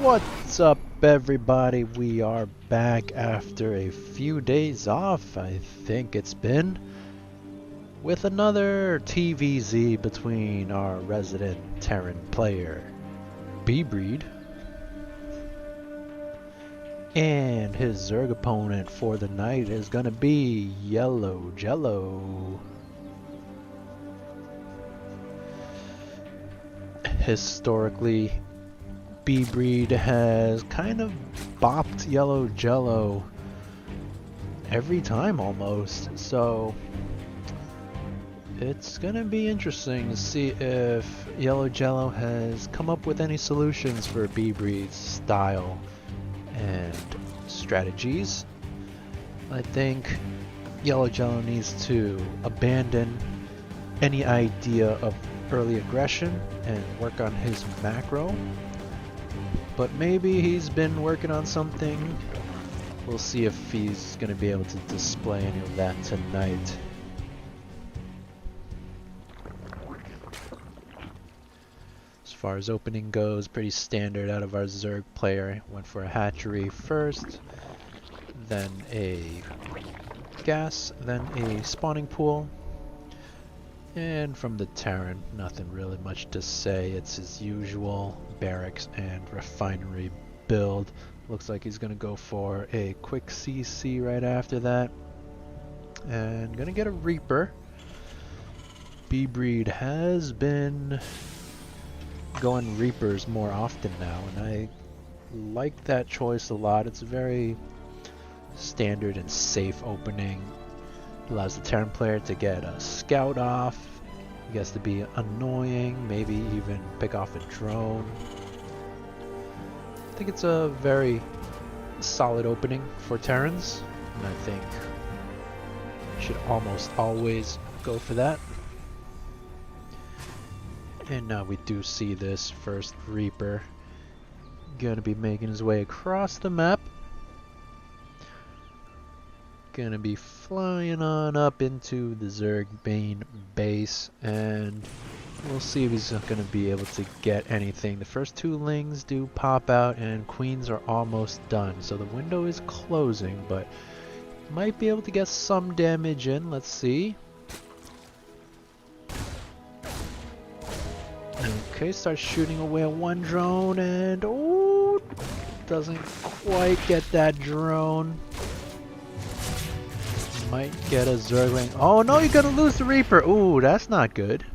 What's up, everybody? We are back after a few days off, I think it's been, with another TVZ between our resident Terran player, bbreed, and his Zerg opponent for the night is gonna be yellowjellow. Historically, bbreed has kind of bopped yellowjellow every time almost, so it's gonna be interesting to see if yellowjellow has come up with any solutions for bbreed's style and strategies. I think yellowjellow needs to abandon any idea of early aggression and work on his macro. But maybe he's been working on something. We'll see if he's going to be able to display any of that tonight. As far as opening goes, pretty standard out of our Zerg player. Went for a hatchery first, then a gas, then a spawning pool. And from the Terran, nothing really much to say. It's his usual barracks and refinery build. Looks like he's gonna go for a quick CC right after that. And gonna get a Reaper. bbreed has been going Reapers more often now, and I like that choice a lot. It's a very standard and safe opening. Allows the Terran player to get a scout off. He gets to be annoying, maybe even pick off a drone. I think it's a very solid opening for Terrans, and I think you should almost always go for that. And now we do see this first Reaper gonna be making his way across the map. Gonna be flying on up into the Zerg main base, and we'll see if he's gonna be able to get anything. The first two lings do pop out, and queens are almost done, so the window is closing, but might be able to get some damage in. Let's see. Okay, starts shooting away at one drone, and oh, doesn't quite get that drone. Might get a Zergling. Oh no, you're gonna lose the Reaper. Ooh, that's not good.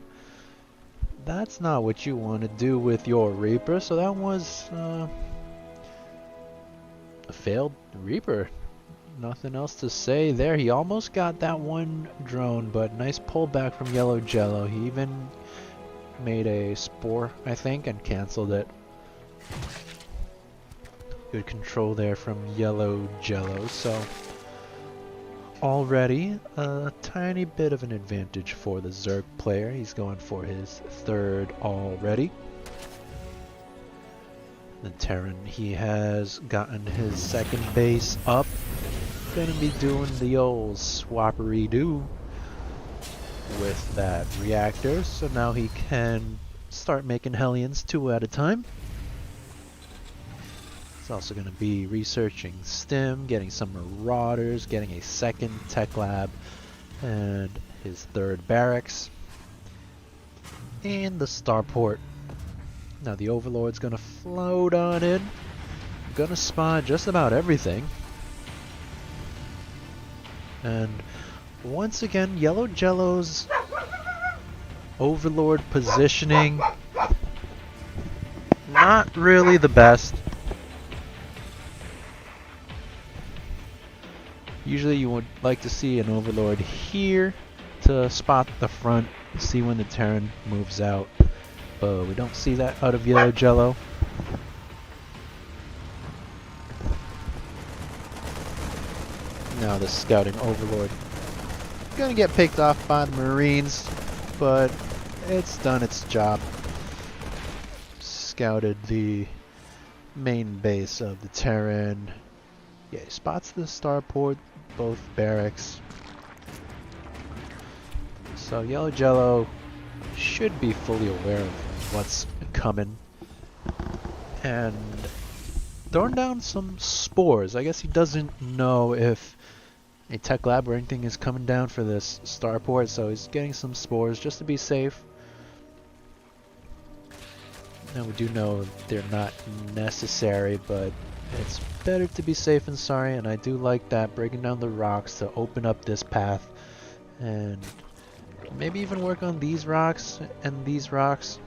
That's not what you want to do with your Reaper. So that was a failed Reaper. Nothing else to say there. He almost got that one drone, but nice pullback from yellowjellow. He even made a spore, I think, and canceled it. Good control there from yellowjellow. So already a tiny bit of an advantage for the Zerg player. He's going for his third already. The Terran, he has gotten his second base up. Gonna be doing the old swappery-doo with that reactor, so now he can start making Hellions 2 at a time. He's also going to be researching Stim, getting some Marauders, getting a second tech lab, and his third barracks, and the starport. Now the Overlord's going to float on in, going to spawn just about everything. And once again, yellowjellow's Overlord positioning, not really the best. Usually you would like to see an Overlord here to spot the front, see when the Terran moves out, but we don't see that out of yellowjellow. Now the scouting Overlord gonna get picked off by the Marines, but it's done its job. Scouted the main base of the Terran. Yeah, he spots the starport, both barracks. So yellowjellow should be fully aware of what's coming. And throwing down some spores. I guess he doesn't know if a tech lab or anything is coming down for this starport, so he's getting some spores just to be safe. Now we do know they're not necessary, but it's better to be safe than sorry, and I do like that, breaking down the rocks to open up this path, and maybe even work on these rocks and these rocks.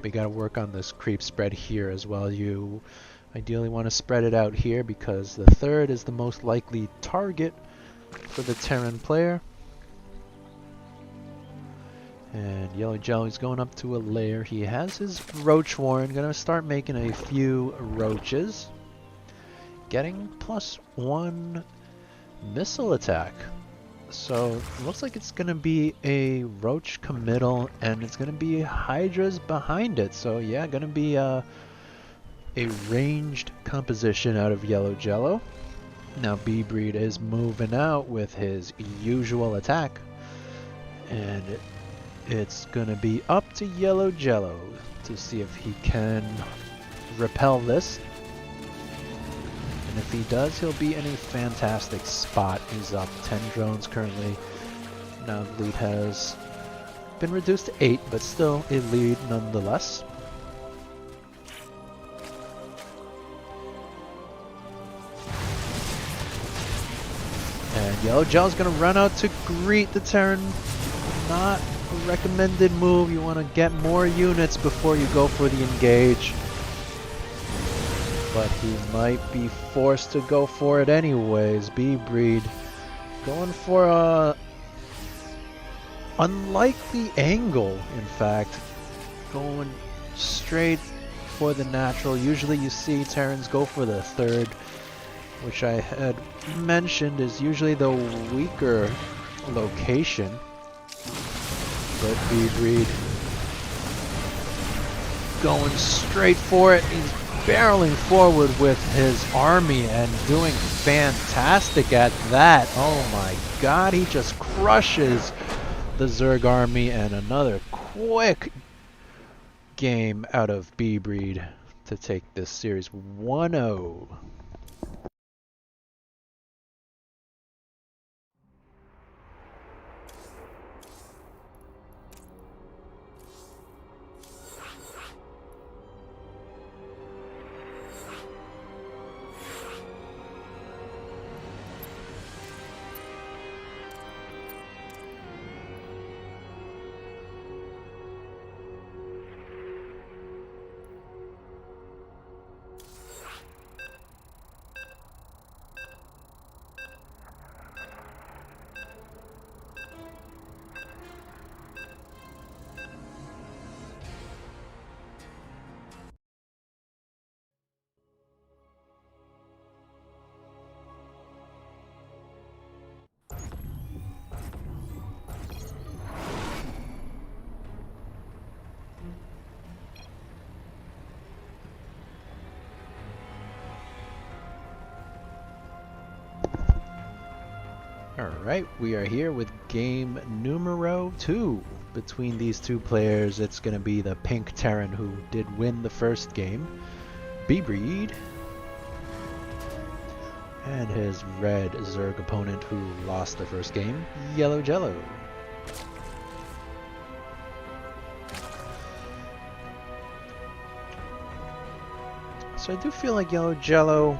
We gotta work on this creep spread here as well. You ideally want to spread it out here because the third is the most likely target for the Terran player. And yellowjellow is going up to a lair. He has his roach warren. Gonna start making a few roaches. Getting +1 missile attack. So it looks like it's gonna be a roach committal, and it's gonna be hydras behind it. So yeah, gonna be a ranged composition out of yellowjellow. Now bbreed is moving out with his usual attack, and it's gonna be up to yellowjellow to see if he can repel this. And if he does, he'll be in a fantastic spot. He's up 10 drones currently. Now the lead has been reduced to 8, but still a lead nonetheless. And yellowjellow's gonna run out to greet the Terran. Not a recommended move. You want to get more units before you go for the engage. But he might be forced to go for it anyways. bbreed going for a unlikely angle, in fact. Going straight for the natural. Usually you see Terrans go for the third, which I had mentioned is usually the weaker location. But bbreed going straight for it. He's barreling forward with his army and doing fantastic at that. Oh my god, he just crushes the Zerg army, and another quick game out of bbreed to take this series 1-0. Alright, we are here with game numero 2 between these two players. It's going to be the pink Terran who did win the first game, bbreed, and his red Zerg opponent who lost the first game, yellowjellow. So I do feel like yellowjellow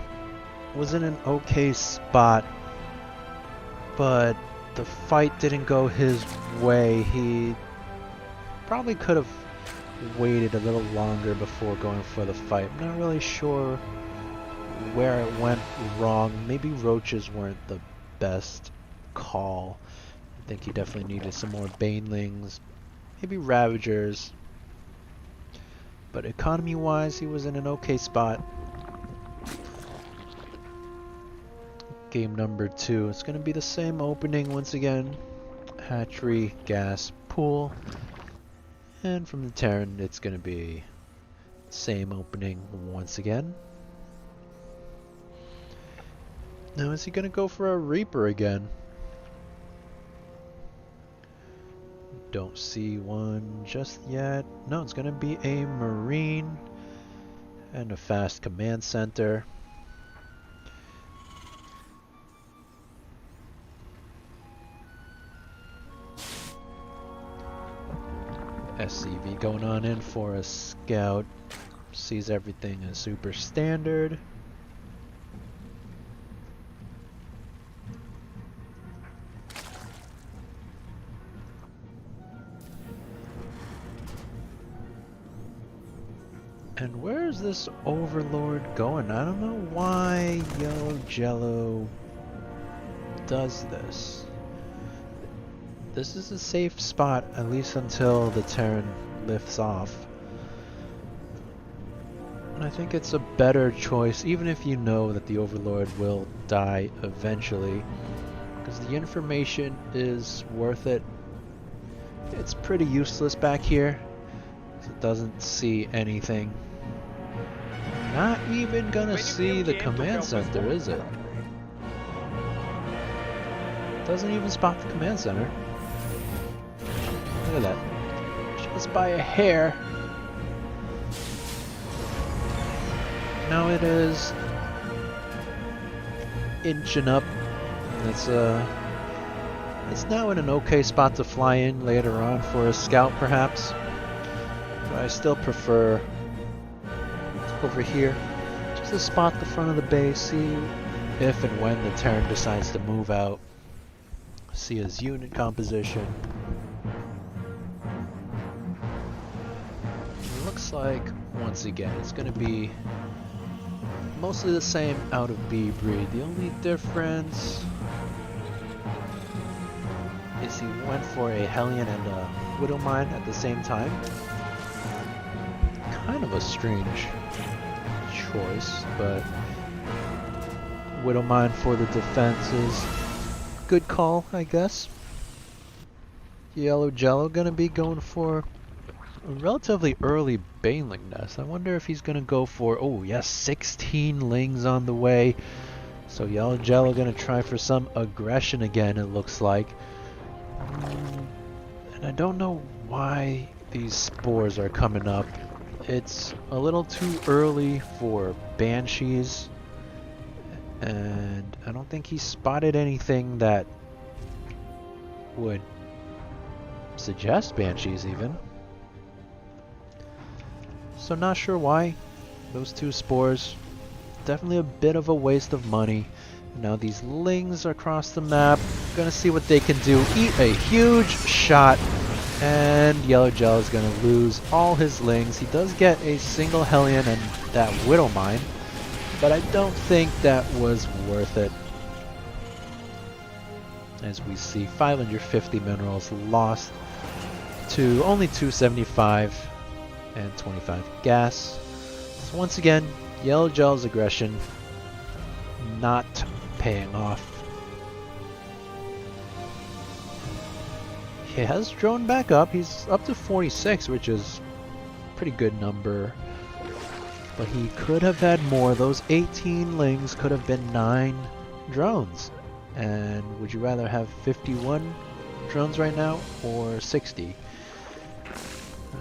was in an okay spot, but the fight didn't go his way. He probably could have waited a little longer before going for the fight. I'm not really sure where it went wrong. Maybe roaches weren't the best call. I think he definitely needed some more banelings, maybe ravagers. But economy-wise, he was in an okay spot. Game number 2. It's going to be the same opening once again. Hatchery, gas, pool. And from the Terran, it's going to be same opening once again. Now, is he going to go for a Reaper again? Don't see one just yet. No, it's going to be a Marine. And a fast command center. SCV going on in for a scout. Sees everything as super standard. And where is this overlord going? I don't know why yellowjellow does this. This is a safe spot, at least until the Terran lifts off. And I think it's a better choice, even if you know that the overlord will die eventually, because the information is worth it. It's pretty useless back here, because it doesn't see anything. Not even gonna see the command center, is it? Doesn't even spot the command center. Look at that. Just by a hair. Now it is inching up. It's now in an okay spot to fly in later on for a scout, perhaps. But I still prefer over here, just to spot the front of the base, see if and when the Terran decides to move out, see his unit composition. It looks like, once again, it's going to be mostly the same out of bbreed. The only difference is he went for a Hellion and a Widow Mine at the same time. Kind of a strange choice, but Widow Mine for the defense is good call, I guess. Yellowjellow gonna be going for a relatively early Baneling nest. I wonder if he's gonna go for, oh yes, 16 lings on the way. So Yellowjellow gonna try for some aggression again, it looks like. And I don't know why these spores are coming up. It's a little too early for banshees, and I don't think he spotted anything that would suggest banshees even. So not sure why. Those two spores, definitely a bit of a waste of money. Now these lings across the map, gonna see what they can do. Eat a huge shot, and Yellowjellow is gonna lose all his lings. He does get a single Hellion and that Widow Mine, but I don't think that was worth it. As we see 550 minerals lost to only 275 and 25 gas. So once again, Yellowjellow's aggression not paying off. He has drone back up. He's up to 46, which is a pretty good number. But he could have had more. Those 18 lings could have been 9 drones. And would you rather have 51 drones right now or 60?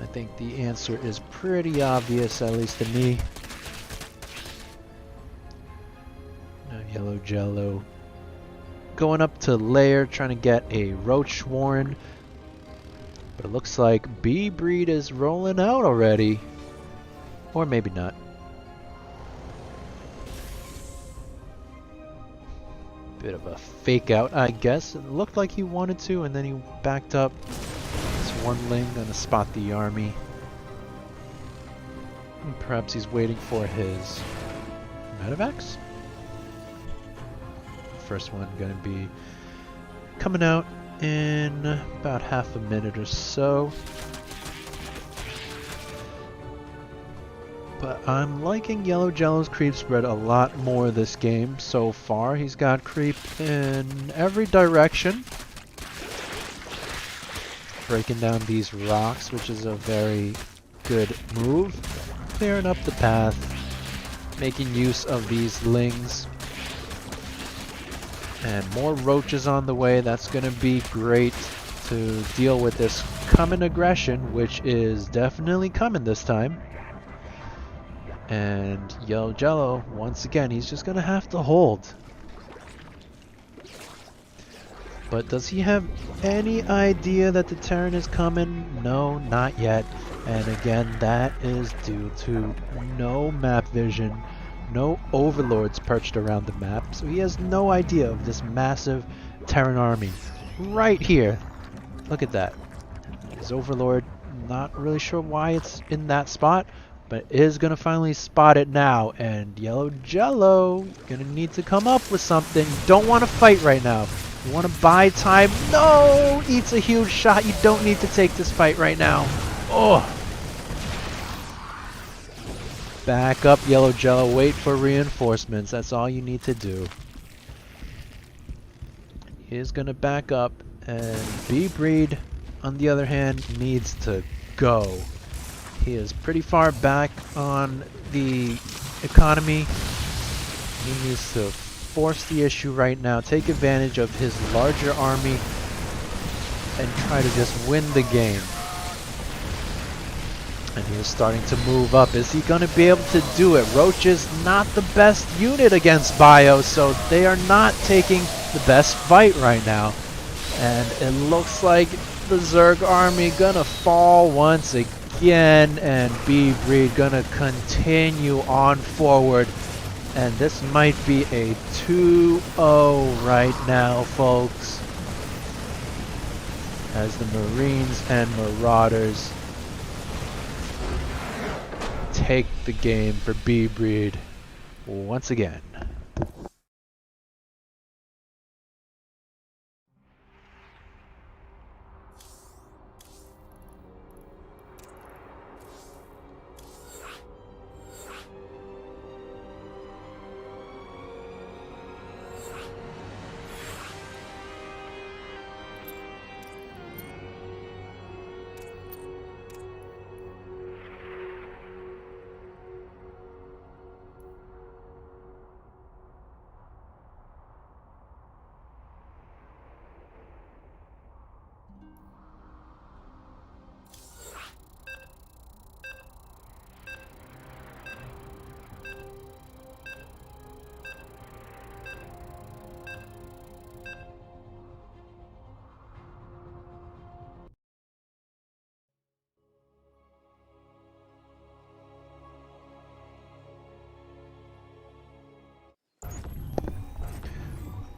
I think the answer is pretty obvious, at least to me. Now Yellowjellow going up to lair, trying to get a roach warren. But it looks like bbreed is rolling out already. Or maybe not. Bit of a fake out, I guess. It looked like he wanted to, and then he backed up. It's one ling, gonna spot the army. And perhaps he's waiting for his medevacs? First one gonna be coming out in about half a minute or so. But I'm liking Yellowjellow's creep spread a lot more this game so far. He's got creep in every direction. Breaking down these rocks, which is a very good move. Clearing up the path. Making use of these lings. And more roaches on the way. That's going to be great to deal with this coming aggression, which is definitely coming this time. And yellowjellow, once again, he's just gonna have to hold. But does he have any idea that the Terran is coming? No, not yet. And again, that is due to no map vision, no overlords perched around the map, so he has no idea of this massive Terran army right here. Look at that. His overlord, not really sure why it's in that spot, but is gonna finally spot it now. And yellowjellow gonna need to come up with something. Don't want to fight right now. You want to buy time? No! Eats a huge shot. You don't need to take this fight right now. Oh! Back up, yellowjellow. Wait for reinforcements. That's all you need to do. He is going to back up. And bbreed, on the other hand, needs to go. He is pretty far back on the economy. He needs to force the issue right now, take advantage of his larger army, and try to just win the game. And he is starting to move up. Is he going to be able to do it? Roach is not the best unit against Bio, so they are not taking the best fight right now. And it looks like the Zerg army gonna fall once again, and bbreed gonna continue on forward. And this might be a 2-0 right now, folks, as the Marines and Marauders take the game for bbreed once again.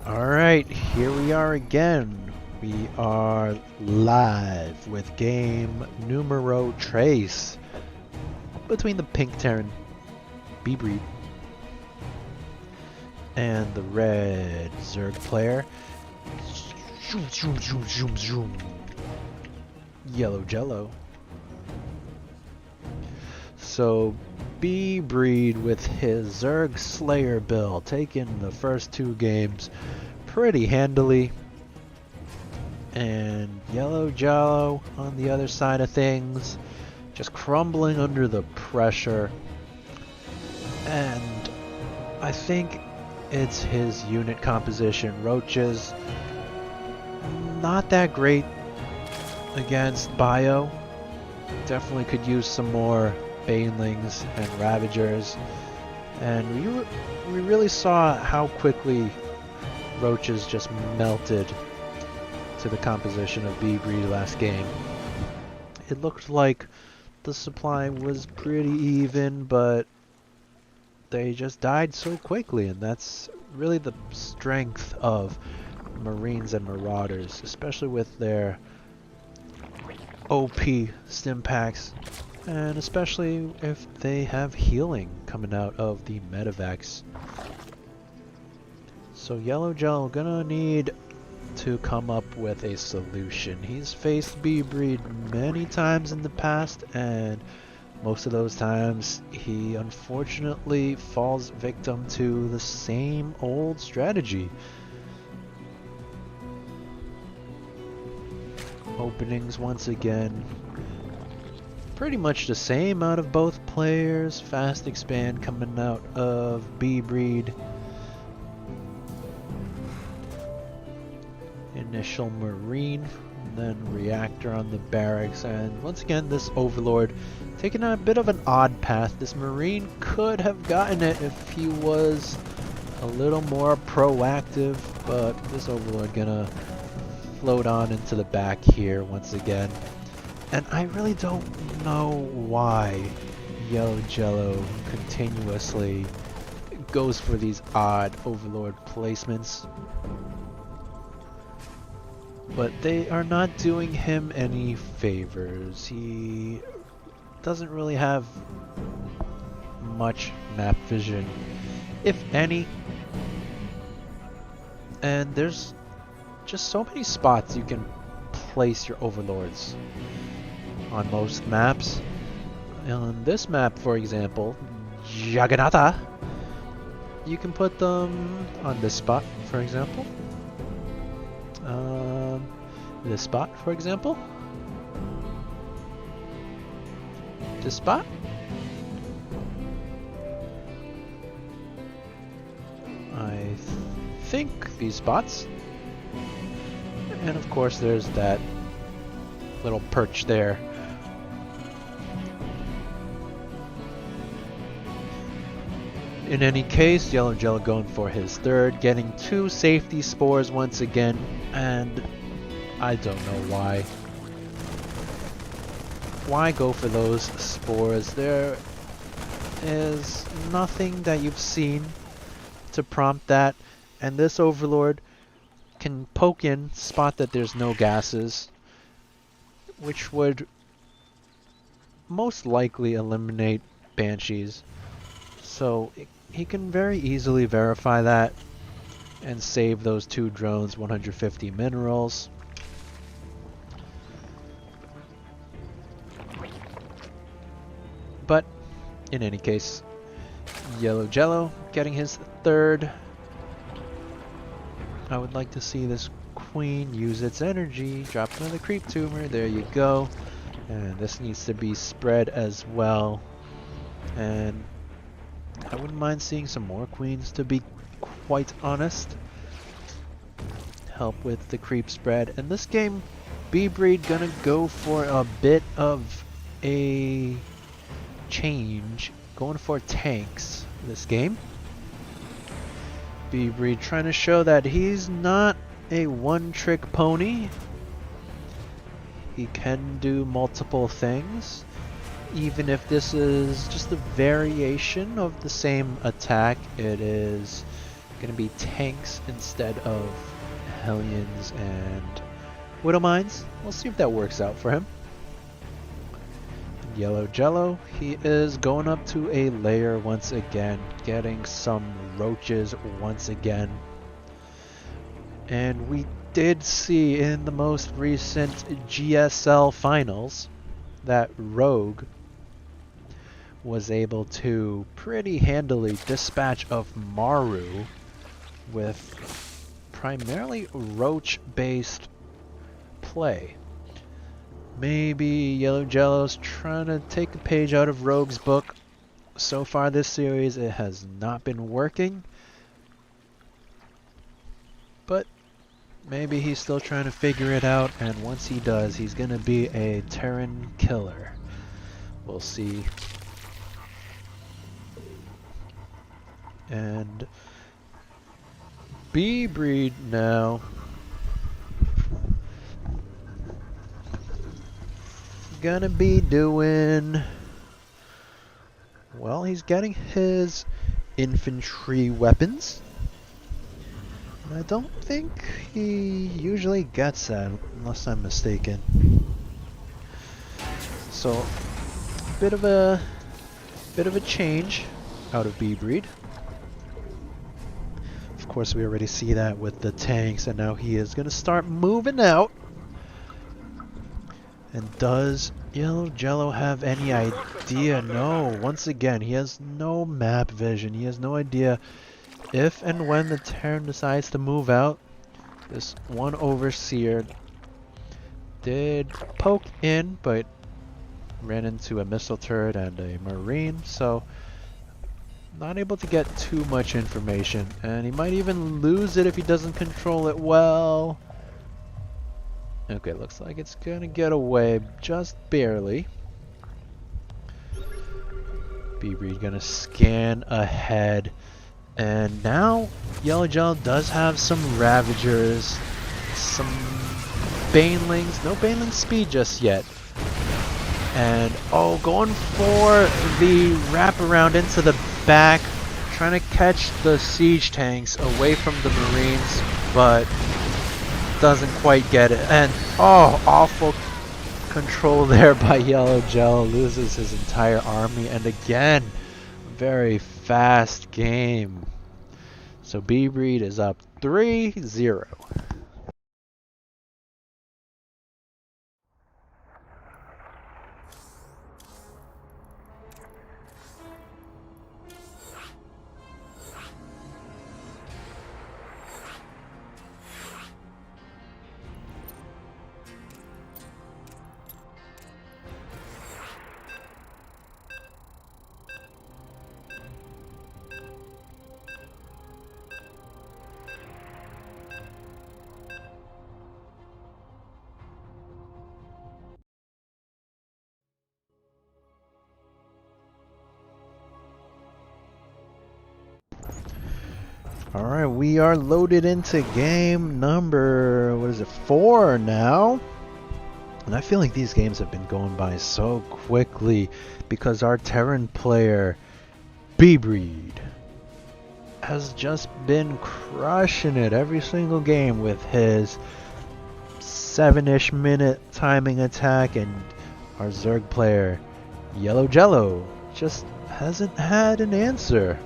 Alright, here we are again. We are live with game numero tres between the pink Terran bbreed and the red Zerg player yellowjellow. So bbreed with his Zerg Slayer build, taking the first two games pretty handily, and yellowjellow on the other side of things just crumbling under the pressure. And I think it's his unit composition. Roaches not that great against Bio. Definitely could use some more Banelings and Ravagers, and we really saw how quickly Roaches just melted to the composition of bbreed last game. It looked like the supply was pretty even, but they just died so quickly, and that's really the strength of Marines and Marauders, especially with their OP stim packs. And especially if they have healing coming out of the medevacs. So yellowjellow gonna need to come up with a solution. He's faced bbreed many times in the past, and most of those times he unfortunately falls victim to the same old strategy. Openings once again. Pretty much the same out of both players. Fast expand coming out of bbreed. Initial Marine and then reactor on the barracks, and once again this overlord taking a bit of an odd path. This marine could have gotten it if he was a little more proactive, but this overlord gonna float on into the back here once again. And I really don't know why yellowjellow continuously goes for these odd overlord placements, but they are not doing him any favors. He doesn't really have much map vision, if any, and there's just so many spots you can place your overlords on most maps. On this map, for example, Jagannatha, you can put them on this spot, for example. This spot, for example. This spot. I think these spots. And of course there's that little perch there. In any case, yellowjellow going for his third, getting 2 safety spores once again, and I don't know why. Why go for those spores? There is nothing that you've seen to prompt that, and this overlord can poke in, spot that there's no gases, which would most likely eliminate banshees. So he can very easily verify that and save those 2 drones 150 minerals. But in any case, yellowjellow getting his third. I would like to see this queen use its energy, drop another creep tumor, there you go. And this needs to be spread as well. And I wouldn't mind seeing some more queens, to be quite honest. Help with the creep spread. And this game, bbreed gonna go for a bit of a change, going for tanks this game. bbreed trying to show that he's not a one-trick pony. He can do multiple things. Even if this is just a variation of the same attack, it is going to be tanks instead of Hellions and Widowmines. We'll see if that works out for him. Yellowjellow, he is going up to a layer once again, getting some roaches once again. And we did see in the most recent GSL finals that Rogue was able to pretty handily dispatch of Maru with primarily roach-based play. Maybe yellowjellow's trying to take a page out of Rogue's book. So far this series it has not been working, but maybe he's still trying to figure it out, and once he does, he's gonna be a Terran killer. We'll see. And bbreed now gonna be doing, well, he's getting his infantry weapons. And I don't think he usually gets that, unless I'm mistaken. So bit of a change out of bbreed. Of course, we already see that with the tanks, and now he is going to start moving out. And does yellowjellow have any idea? No. Once again, he has no map vision. He has no idea if and when the Terran decides to move out. This one overseer did poke in, but ran into a missile turret and a marine, so not able to get too much information, and he might even lose it if he doesn't control it well. Okay, looks like it's gonna get away just barely. bbreed gonna scan ahead. And now yellowjellow does have some Ravagers, some Banelings, no Baneling speed just yet. And oh, going for the wraparound into the back, trying to catch the siege tanks away from the Marines, but doesn't quite get it. And oh, awful control there by yellowjellow, loses his entire army, and again, very fast game. So bbreed is up 3-0. Alright, we are loaded into game number, 4 now? And I feel like these games have been going by so quickly because our Terran player, bbreed, has just been crushing it every single game with his 7-ish minute timing attack, and our Zerg player, yellowjellow, just hasn't had an answer.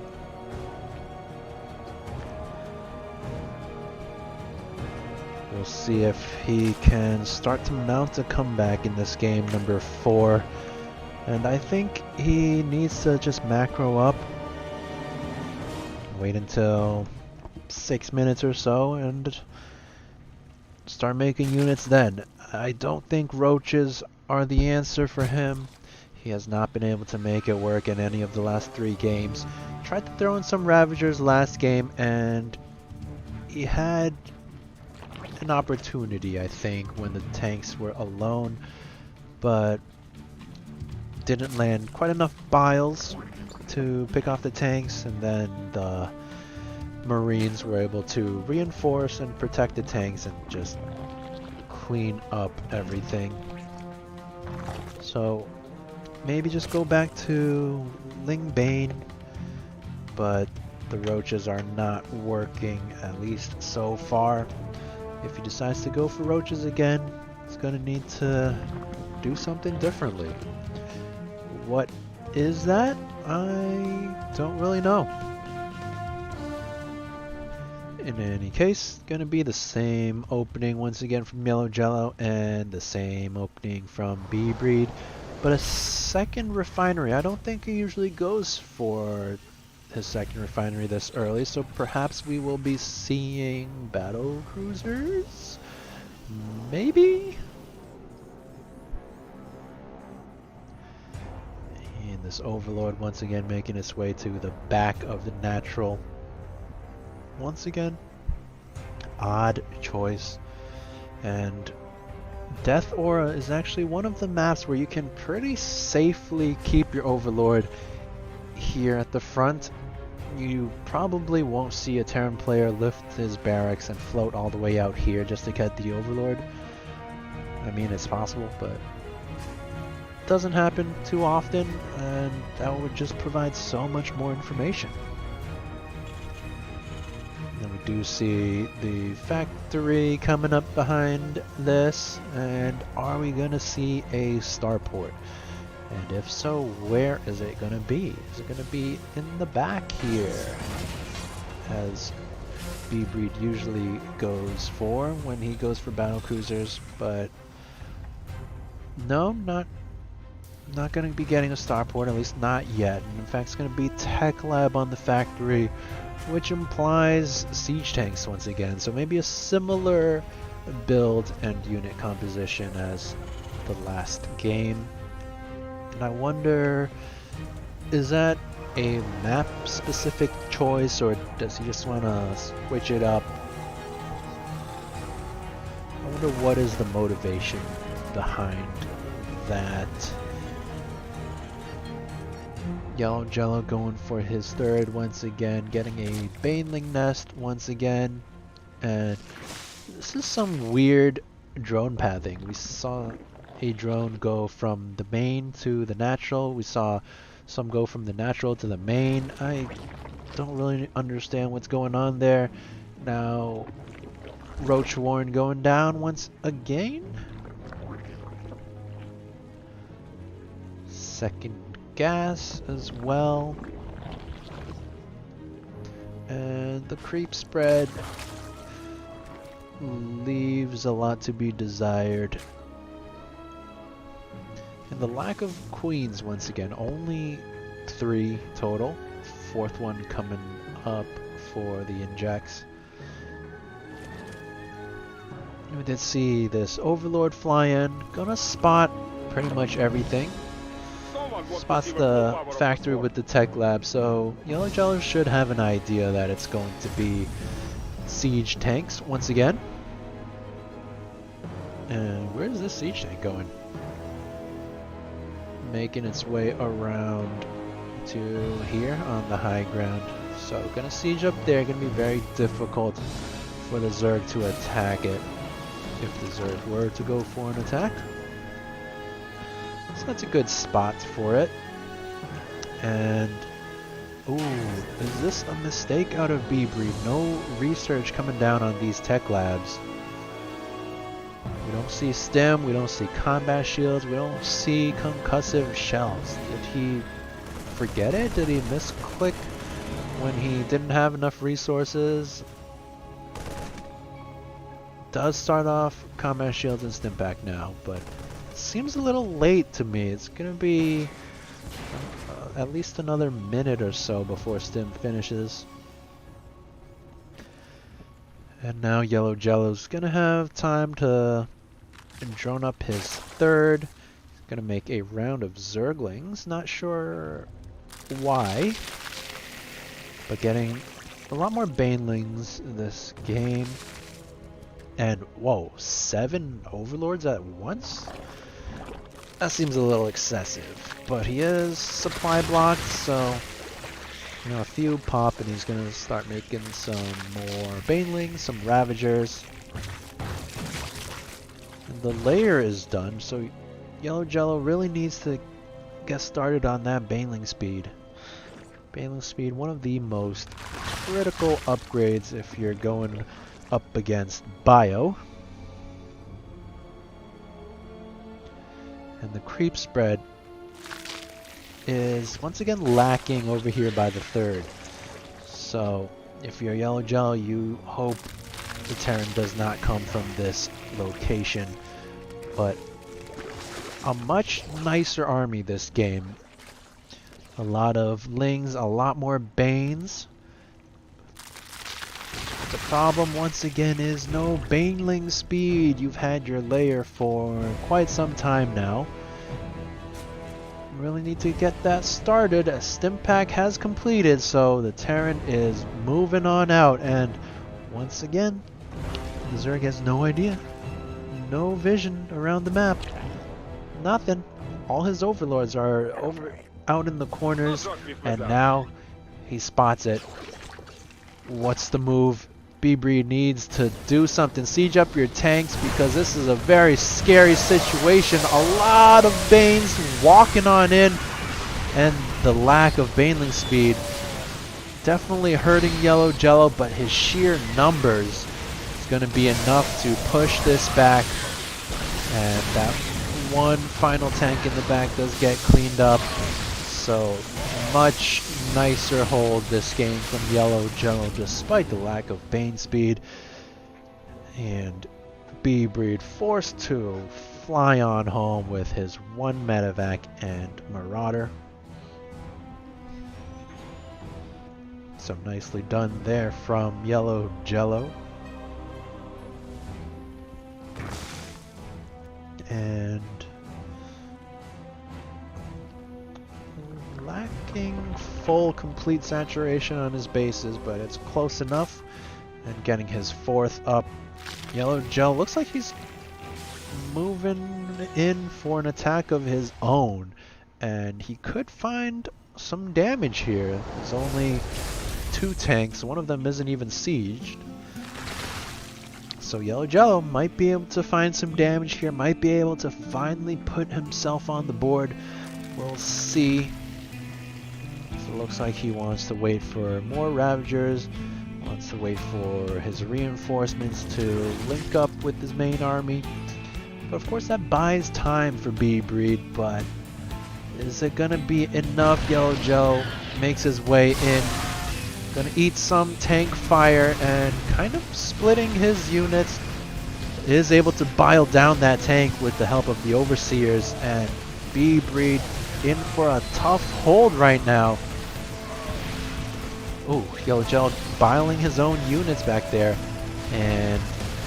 We'll see if he can start to mount a comeback in this game number 4. And I think he needs to just macro up, wait until 6 minutes or so, and start making units then. I don't think roaches are the answer for him. He has not been able to make it work in any of the last 3 games. Tried to throw in some Ravagers last game, and he had an opportunity, I think, when the tanks were alone, but didn't land quite enough biles to pick off the tanks, and then the Marines were able to reinforce and protect the tanks and just clean up everything. So maybe just go back to Ling Bane, but the roaches are not working, at least so far. If he decides to go for roaches again, he's going to need to do something differently. What is that? I don't really know. In any case, going to be the same opening once again from yellowjellow and the same opening from bbreed, but a second refinery. I don't think he usually goes for his second refinery this early, so perhaps we will be seeing battle cruisers? Maybe? And this Overlord once again making its way to the back of the natural. Once again, odd choice. And Death Aura is actually one of the maps where you can pretty safely keep your Overlord here at the front. You probably won't see a Terran player lift his barracks and float all the way out here just to get the Overlord. I mean, it's possible, but it doesn't happen too often, and that would just provide so much more information. And we do see the factory coming up behind this, and are we going to see a starport? And if so, where is it going to be? Is it going to be in the back here, as bbreed usually goes for when he goes for battle cruisers? But no, not going to be getting a starport, at least not yet. And in fact, it's going to be tech lab on the factory, which implies siege tanks once again. So maybe a similar build and unit composition as the last game. And I wonder, is that a map specific choice, or does he just want to switch it up? I wonder what is the motivation behind that. Yellowjellow going for his third once again, getting a baneling nest once again, and this is some weird drone pathing. We saw a drone go from the main to the natural. We saw some go from the natural to the main. I don't really understand what's going on there. Now, Roach Warren going down once again. Second gas as well. And the creep spread leaves a lot to be desired. And the lack of queens once again, only 3 total. 4th one coming up for the injects. We did see this Overlord fly in, gonna spot pretty much everything. Spots the factory with the tech lab, so yellowjellow should have an idea that it's going to be siege tanks once again. And where is this siege tank going? Making its way around to here on the high ground. So gonna siege up there, gonna be very difficult for the Zerg to attack it if the Zerg were to go for an attack. So that's a good spot for it. And ooh, is this a mistake out of bbreed? No research coming down on these tech labs. We don't see stem, we don't see combat shields, we don't see concussive shells. Did he forget it? Did he misclick when he didn't have enough resources? Does start off combat shields and stim pack now, but it seems a little late to me. It's gonna be at least another minute or so before stim finishes. And now yellowjellow's gonna have time to drone up his 3rd. He's gonna make a round of Zerglings. Not sure why, but getting a lot more banelings this game. And whoa, 7 overlords at once? That seems a little excessive, but he is supply blocked, so you know, a few pop and he's gonna start making some more banelings, some ravagers. And the layer is done, so yellowjellow really needs to get started on that baneling speed. Baneling speed, one of the most critical upgrades if you're going up against bio. And the creep spread is once again lacking over here by the 3rd. So if you're yellowjellow, you hope the Terran does not come from this location. But a much nicer army this game. A lot of lings, a lot more banes. The problem once again is no baneling speed. You've had your layer for quite some time now. Really need to get that started. A stim pack has completed, so the Terran is moving on out, and once again the Zerg has no idea, no vision around the map, nothing. All his overlords are out in the corners, and now he spots it. What's the move? bbreed needs to do something. Siege up your tanks, because this is a very scary situation. A lot of Banes walking on in, and the lack of baneling speed definitely hurting yellowjellow, but his sheer numbers is going to be enough to push this back. And that one final tank in the back does get cleaned up. So much nicer hold this game from yellowjellow despite the lack of bane speed. And bbreed forced to fly on home with his 1 medevac and marauder. So nicely done there from yellowjellow. And lacking full complete saturation on his bases, but it's close enough. And getting his 4th up. Yellowjellow looks like he's moving in for an attack of his own, and he could find some damage here. There's only 2 tanks, one of them isn't even sieged. So yellowjellow might be able to find some damage here, might be able to finally put himself on the board. We'll see. So it looks like he wants to wait for more Ravagers, wants to wait for his reinforcements to link up with his main army. But of course that buys time for bbreed, but is it going to be enough? yellowjellow makes his way in. Gonna eat some tank fire and kind of splitting his units. Is able to bile down that tank with the help of the overseers, and bbreed in for a tough hold right now. Oh, yellowjellow biling his own units back there, and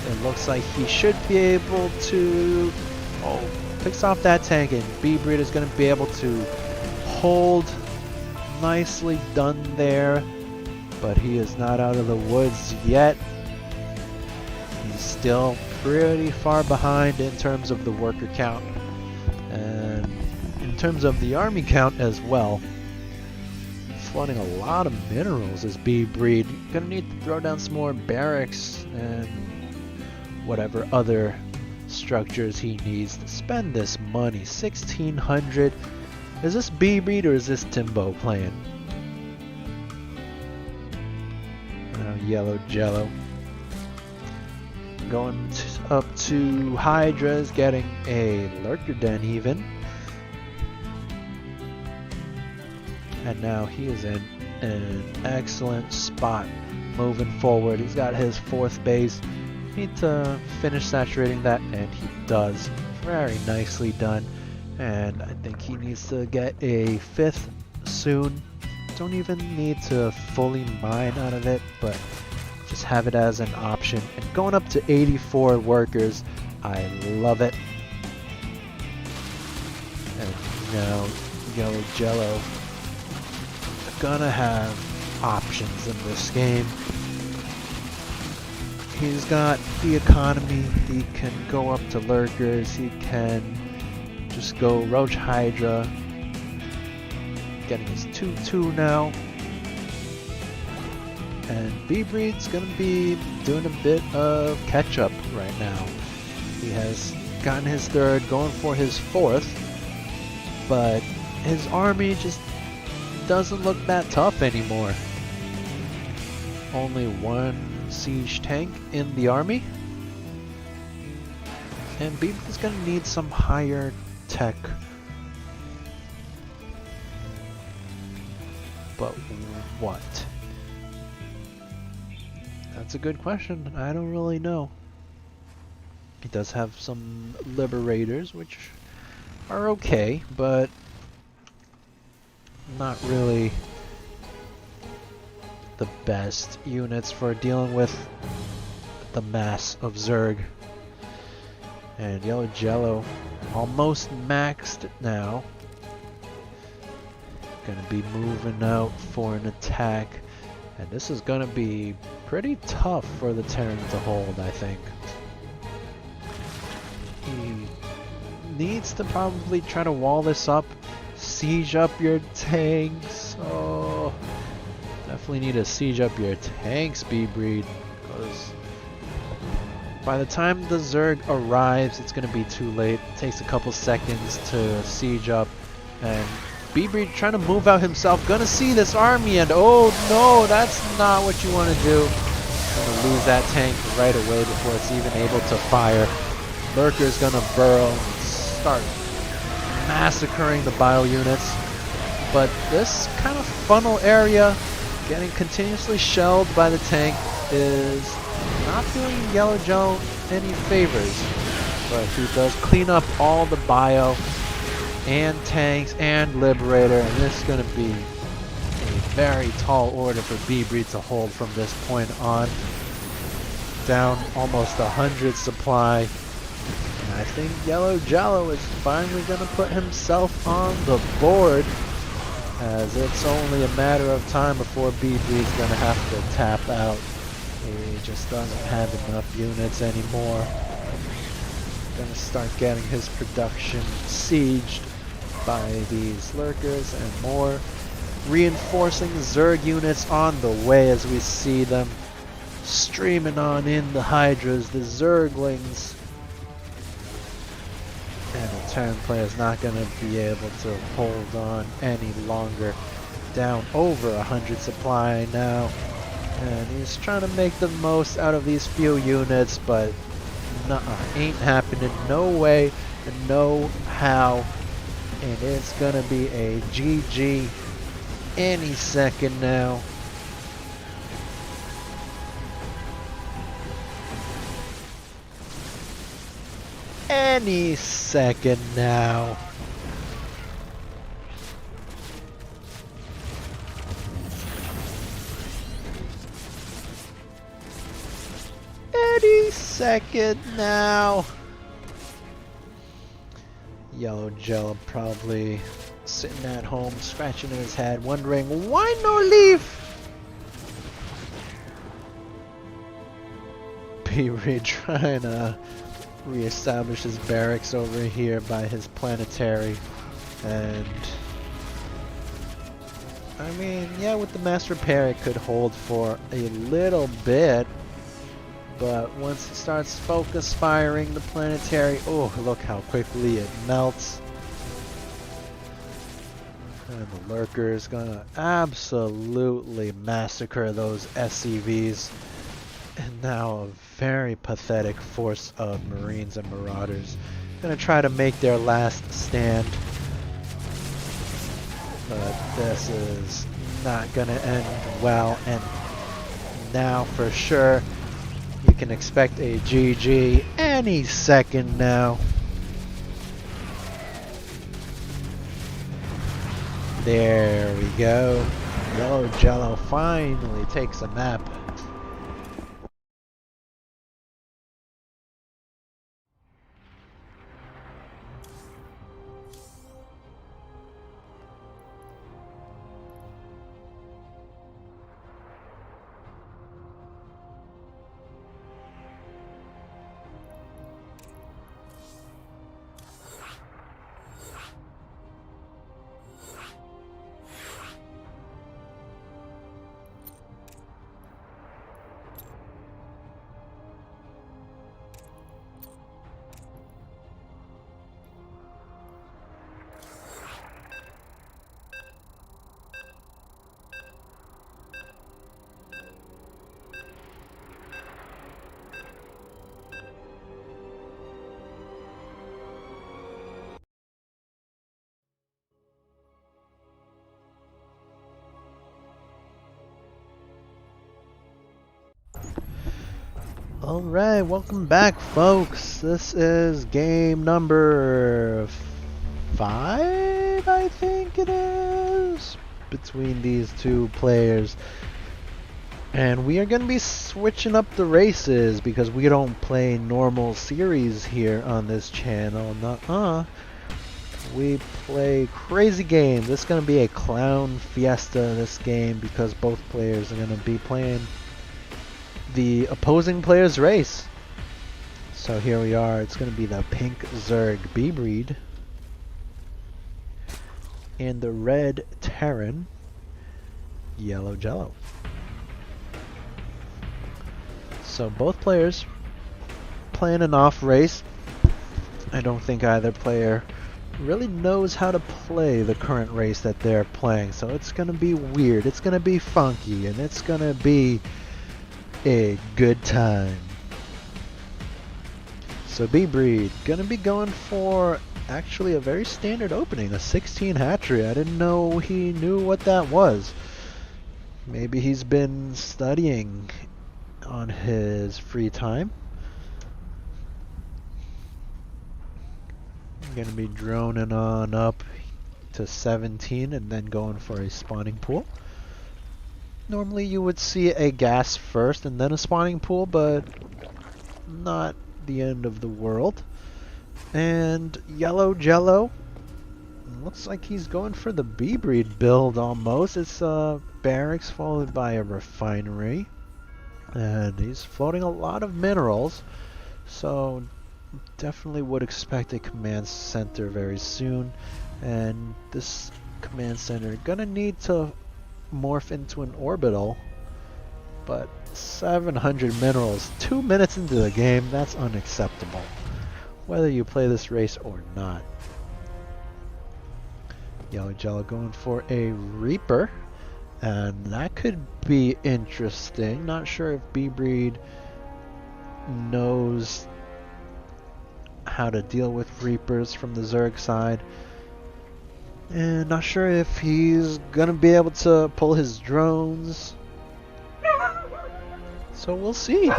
it looks like he should be able to. Oh, picks off that tank, and bbreed is going to be able to hold. Nicely done there. But he is not out of the woods yet. He's still pretty far behind in terms of the worker count. And in terms of the army count as well. Flooding a lot of minerals as bbreed. Gonna need to throw down some more barracks and whatever other structures he needs to spend this money. 1,600. Is this bbreed or is this Timbo playing? Yellowjellow going up to Hydras, getting a lurker den even, and now he is in an excellent spot moving forward. He's got his 4th base. Need to finish saturating that, and he does. Very nicely done. And I think he needs to get a 5th soon. Don't even need to fully mine out of it, but just have it as an option. And going up to 84 workers, I love it. And now yellowjellow gonna have options in this game. He's got the economy, he can go up to lurkers, he can just go roach hydra. Getting his 2-2 now. And bbreed's gonna be doing a bit of catch up right now. He has gotten his 3rd, going for his 4th, but his army just doesn't look that tough anymore. Only 1 siege tank in the army. And bbreed's gonna need some higher tech. But what? That's a good question. I don't really know. He does have some liberators, which are okay, but not really the best units for dealing with the mass of Zerg. And yellowjellow almost maxed now. Gonna be moving out for an attack, and this is gonna be pretty tough for the Terran to hold, I think. He needs to probably try to wall this up, siege up your tanks. Oh, definitely need to siege up your tanks, bbreed, because by the time the Zerg arrives, it's gonna be too late. It takes a couple seconds to siege up, and bbreed trying to move out himself, gonna see this army, and oh no, that's not what you want to do. Gonna lose that tank right away before it's even able to fire. Lurker's gonna burrow and start massacring the bio units. But this kind of funnel area, getting continuously shelled by the tank, is not doing yellowjellow any favors. But he does clean up all the bio and tanks and liberator, and this is going to be a very tall order for bbreed to hold from this point on. Down almost 100 supply, and I think yellowjellow is finally going to put himself on the board, as it's only a matter of time before bbreed's going to have to tap out. He just doesn't have enough units anymore. Gonna start getting his production sieged by these lurkers and more. Reinforcing Zerg units on the way as we see them streaming on in, the Hydras, the Zerglings. And the Terran player is not going to be able to hold on any longer. Down over 100 supply now. And he's trying to make the most out of these few units, but ain't happening. No way and no how. And it's going to be a GG any second now. Any second now. Any second now. Yellowjellow probably sitting at home scratching his head wondering why no leaf. bbreed trying to reestablish his barracks over here by his planetary, and I mean, yeah, with the mass repair it could hold for a little bit, but once it starts focus firing the planetary, oh, look how quickly it melts. And the lurker is gonna absolutely massacre those SCVs. And now a very pathetic force of Marines and Marauders gonna try to make their last stand. But this is not gonna end well, and now for sure you can expect a GG any second now. There we go. Yellowjellow finally takes a nap. Alright, welcome back, folks. This is game number 5, I think it is, between these two players. And we are going to be switching up the races because we don't play normal series here on this channel. Nuh-uh. We play crazy games. This is going to be a clown fiesta, this game, because both players are going to be playing the opposing player's race. So here we are. It's going to be the pink Zerg bbreed and the red Terran yellowjellow. So both players playing an off race. I don't think either player really knows how to play the current race that they're playing. So it's going to be weird. It's going to be funky, and it's going to be a good time. So bbreed gonna be going for actually a very standard opening, a 16 hatchery. I didn't know he knew what that was. Maybe he's been studying on his free time. I'm gonna be droning on up to 17 and then going for a spawning pool. Normally you would see a gas first and then a spawning pool, but not the end of the world. And yellowjellow looks like he's going for the bbreed build almost. It's barracks followed by a refinery, and he's floating a lot of minerals. So definitely would expect a command center very soon, and this command center gonna need to morph into an orbital, but 700 minerals 2 minutes into the game, that's unacceptable, whether you play this race or not. Yellowjellow going for a Reaper, and that could be interesting. Not sure if bbreed knows how to deal with Reapers from the Zerg side, and not sure if he's gonna be able to pull his drones, so we'll see.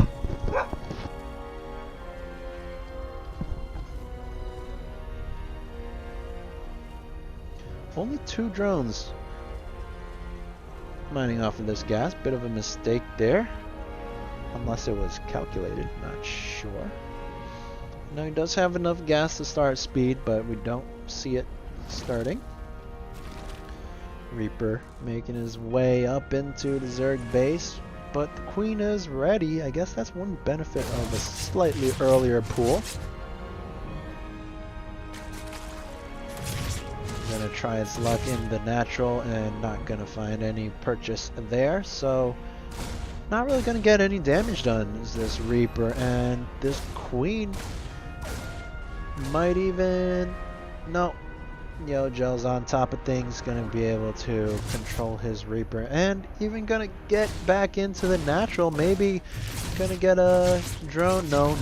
Only 2 drones mining off of this gas. Bit of a mistake there, unless it was calculated, not sure. Now he does have enough gas to start speed, but we don't see it starting. Reaper making his way up into the Zerg base, but the Queen is ready. I guess that's one benefit of a slightly earlier pool. Gonna try its luck in the natural and not gonna find any purchase there, so not really gonna get any damage done is this Reaper, and this Queen might even... no. Yellowjellow's on top of things, gonna be able to control his Reaper, and even gonna get back into the natural. Maybe gonna get a drone. No,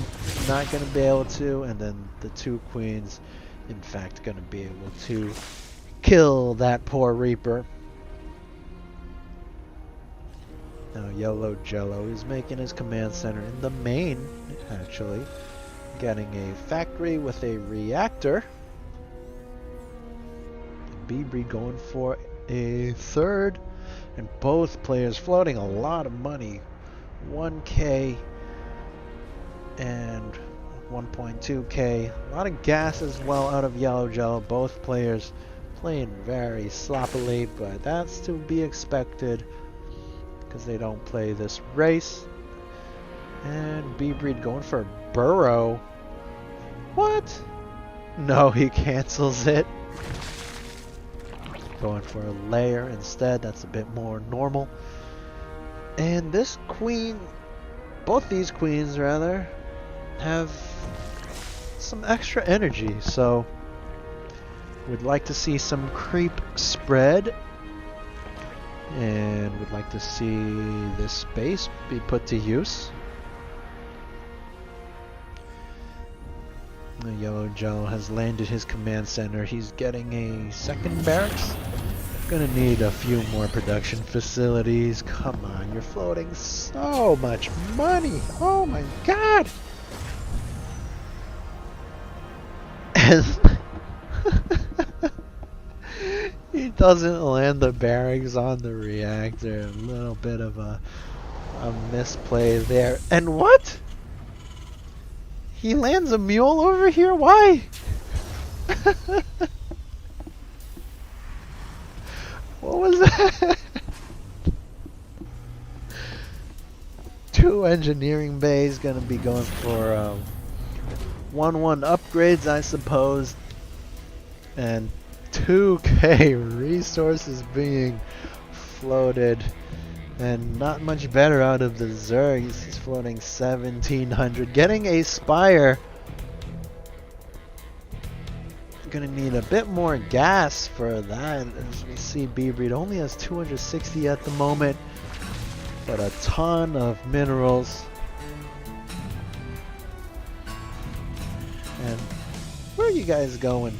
not gonna be able to. And then the 2 queens, in fact, gonna be able to kill that poor Reaper. Now Yellowjellow is making his command center in the main, actually, getting a factory with a reactor. bbreed going for a 3rd, and both players floating a lot of money, 1k and 1.2k. A lot of gas as well out of Yellowjellow. Both players playing very sloppily, but that's to be expected because they don't play this race. And bbreed going for a burrow. What? No, he cancels it. Going for a layer instead. That's a bit more normal. And this queen, both these queens rather, have some extra energy, so we'd like to see some creep spread, and would like to see this space be put to use. The Yellowjellow has landed his command center. He's getting a 2nd barracks. Gonna need a few more production facilities. Come on, you're floating so much money. Oh my god! He doesn't land the barracks on the reactor. A little bit of a misplay there. And what? He lands a mule over here? Why? What was that? 2 engineering bays, gonna be going for 1-1 upgrades, I suppose, and 2k resources being floated, and not much better out of the Zergs. He's floating 1700, getting a Spire. Gonna need a bit more gas for that. As we see, bbreed only has 260 at the moment, but a ton of minerals. And where are you guys going?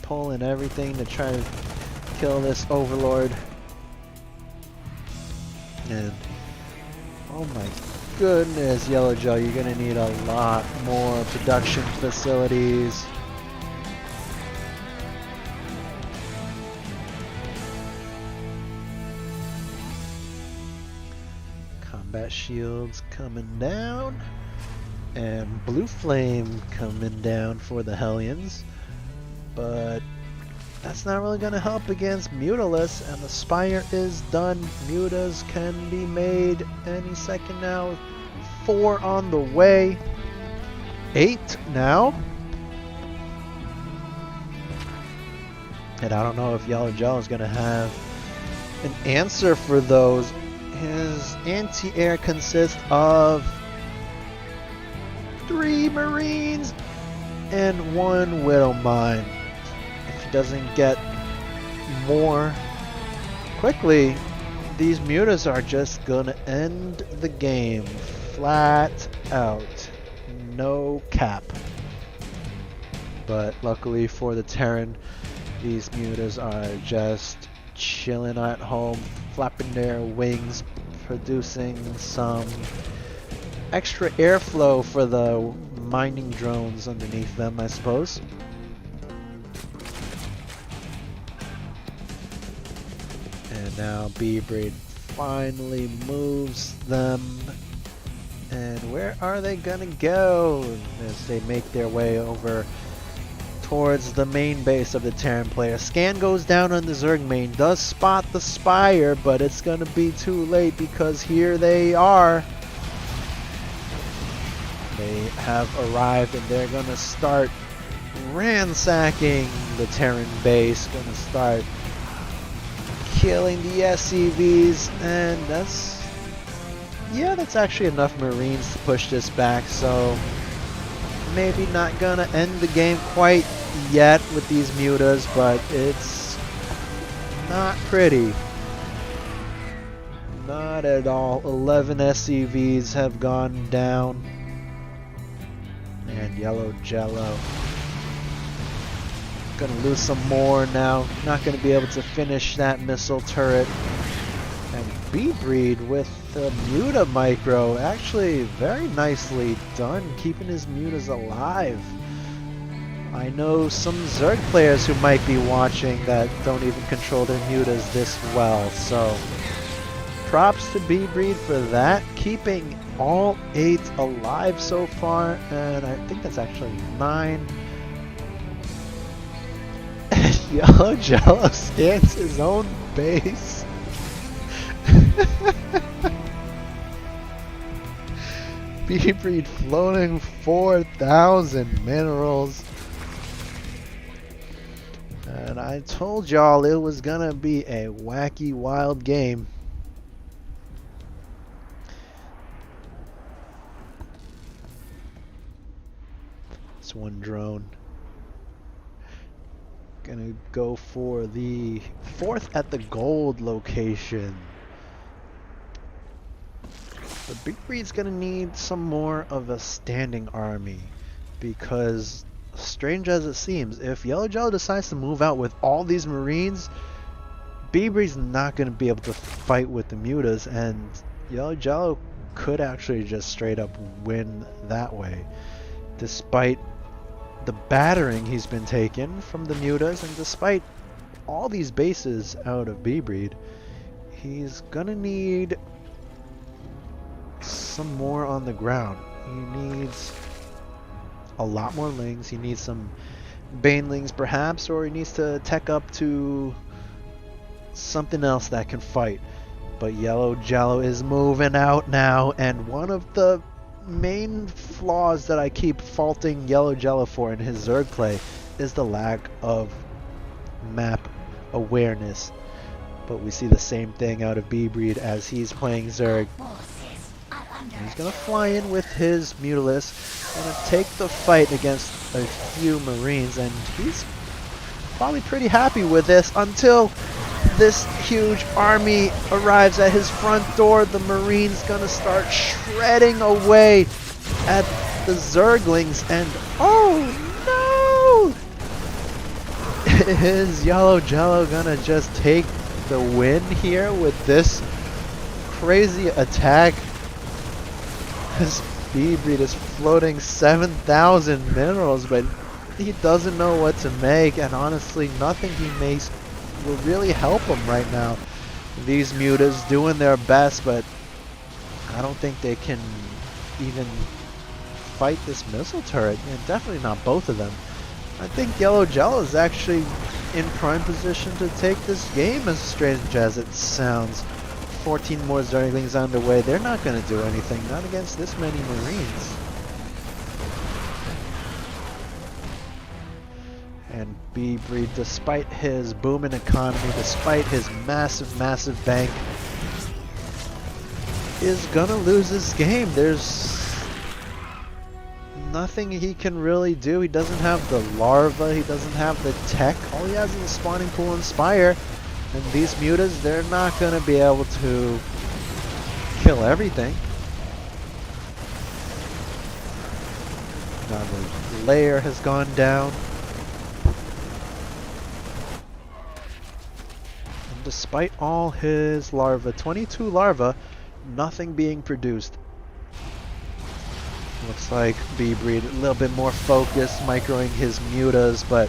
Pulling everything to try to kill this overlord. And oh my goodness, Yellowjellow, you're gonna need a lot more production facilities. Combat shields coming down, and blue flame coming down for the Hellions, but that's not really going to help against Mutalisk, and the Spire is done. Mutas can be made any second now. 4 on the way, 8 now. And I don't know if yellowjellow is going to have an answer for those. His anti-air consists of 3 Marines and 1 Widow Mine. If he doesn't get more quickly, these mutas are just gonna end the game flat out. No cap. But luckily for the Terran, these mutas are just chilling at home, flapping their wings, producing some extra airflow for the mining drones underneath them, I suppose. And now bbreed finally moves them. And where are they gonna go as they make their way over towards the main base of the Terran player? Scan goes down on the Zerg main, does spot the Spire, but it's gonna be too late because here they are. They have arrived and they're gonna start ransacking the Terran base, gonna start killing the SCVs, and that's actually enough Marines to push this back, so maybe not gonna end the game quite yet with these mutas, but it's not pretty. Not at all. 11 SCVs have gone down. And yellowjellow gonna lose some more now. Not gonna be able to finish that missile turret. And bbreed with the muta micro, actually very nicely done, keeping his mutas alive. I know some Zerg players who might be watching that don't even control their mutas this well, so props to bbreed for that, keeping all 8 alive so far, and I think that's actually 9. yellowjellow scans his own base. bbreed floating 4,000 minerals. And I told y'all it was gonna be a wacky, wild game. It's one drone. Gonna go for the 4th at the gold location. But bbreed's gonna need some more of a standing army, because strange as it seems, if yellowjellow decides to move out with all these Marines, bbreed's not gonna be able to fight with the mutas, and yellowjellow could actually just straight up win that way. Despite the battering he's been taken from the mutas, and despite all these bases out of bbreed, he's gonna need some more on the ground. He needs a lot more lings, he needs some banelings perhaps, or he needs to tech up to something else that can fight. But yellowjellow is moving out now, and one of the main flaws that I keep faulting yellowjellow for in his Zerg play is the lack of map awareness. But we see the same thing out of bbreed as he's playing Zerg. He's gonna fly in with his Mutalisk, gonna take the fight against a few Marines, and he's probably pretty happy with this until this huge army arrives at his front door. The Marines gonna start shredding away at the Zerglings, and oh no! Is yellowjellow gonna just take the win here with this crazy attack? His bbreed is floating 7,000 minerals, but he doesn't know what to make, and honestly nothing he makes will really help him right now. These mutas doing their best, but I don't think they can even fight this missile turret, and definitely not both of them. I think yellowjellow is actually in prime position to take this game, as strange as it sounds. 14 more Zerglings on the way. They're not going to do anything, not against this many Marines. bbreed, despite his booming economy, despite his massive bank, is gonna lose this game. There's nothing he can really do. He doesn't have the larva, he doesn't have the tech. All he has is the spawning pool and spire. And these mutas, they're not gonna be able to kill everything. Now the layer has gone down. And despite all his larva, 22 larva, nothing being produced. Looks like bbreed a little bit more focused, microing his mutas, but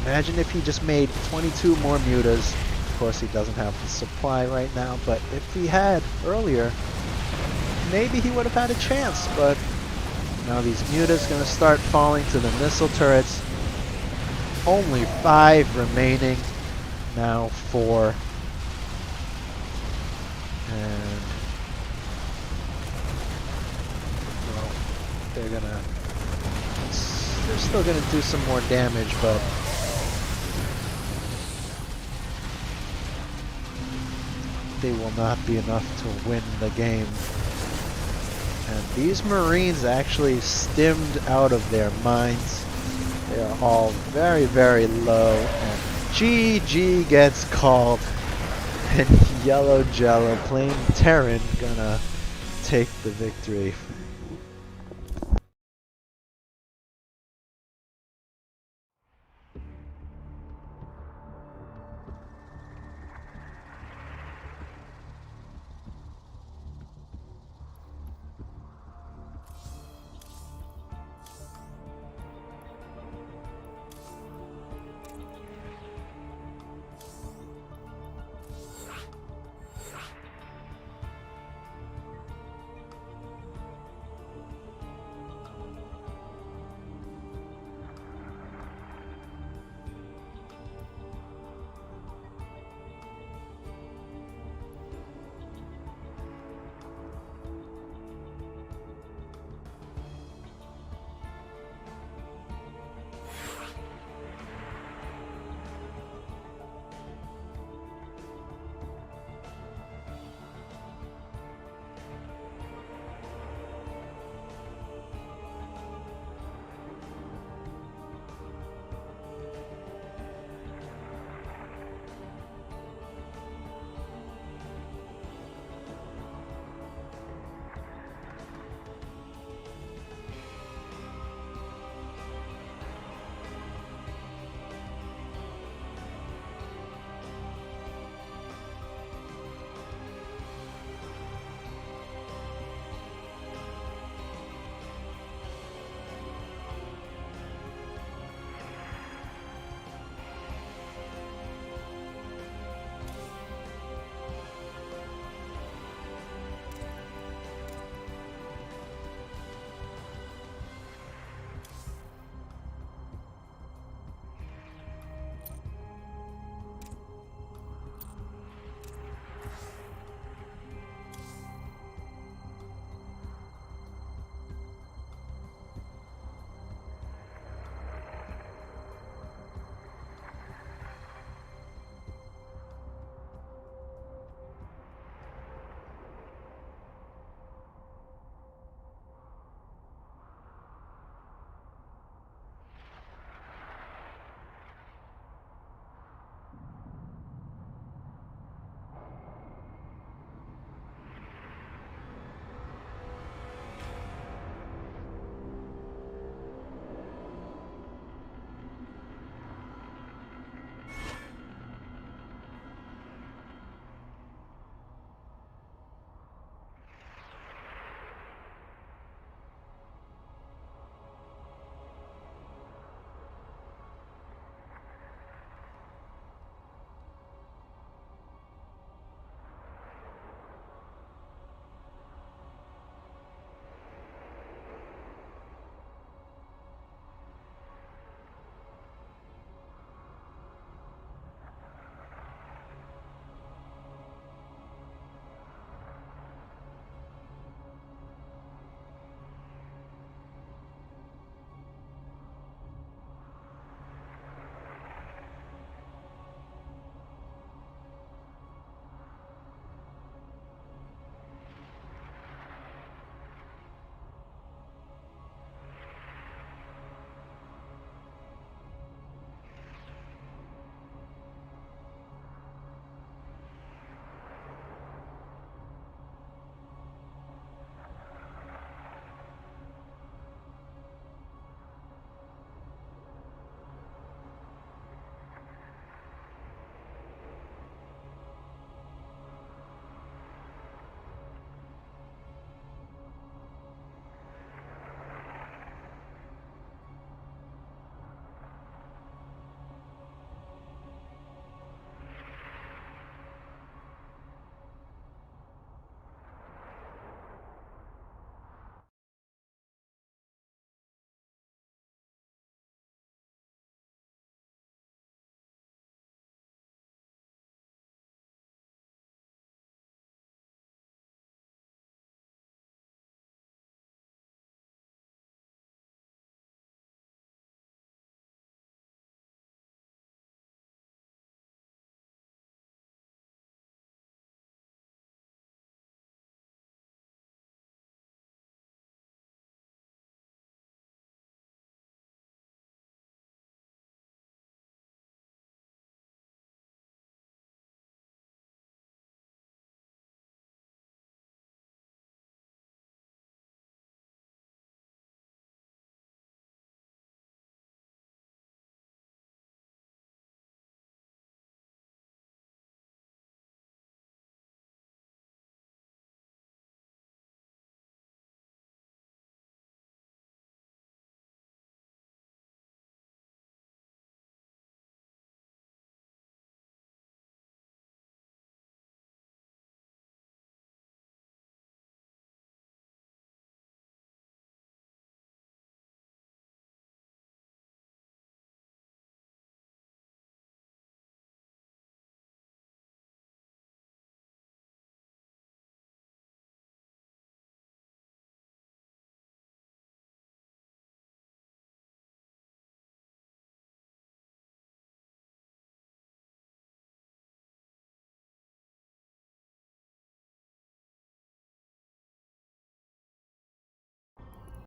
imagine if he just made 22 more mutas. Of course he doesn't have the supply right now, but if he had earlier, maybe he would have had a chance. But now these mutas gonna start falling to the missile turrets. Only 5 remaining, now 4. And well, they're still gonna do some more damage, but they will not be enough to win the game. And these Marines actually stimmed out of their minds. They are all very low, and GG gets called. And yellowjellow, plain Terran, gonna take the victory.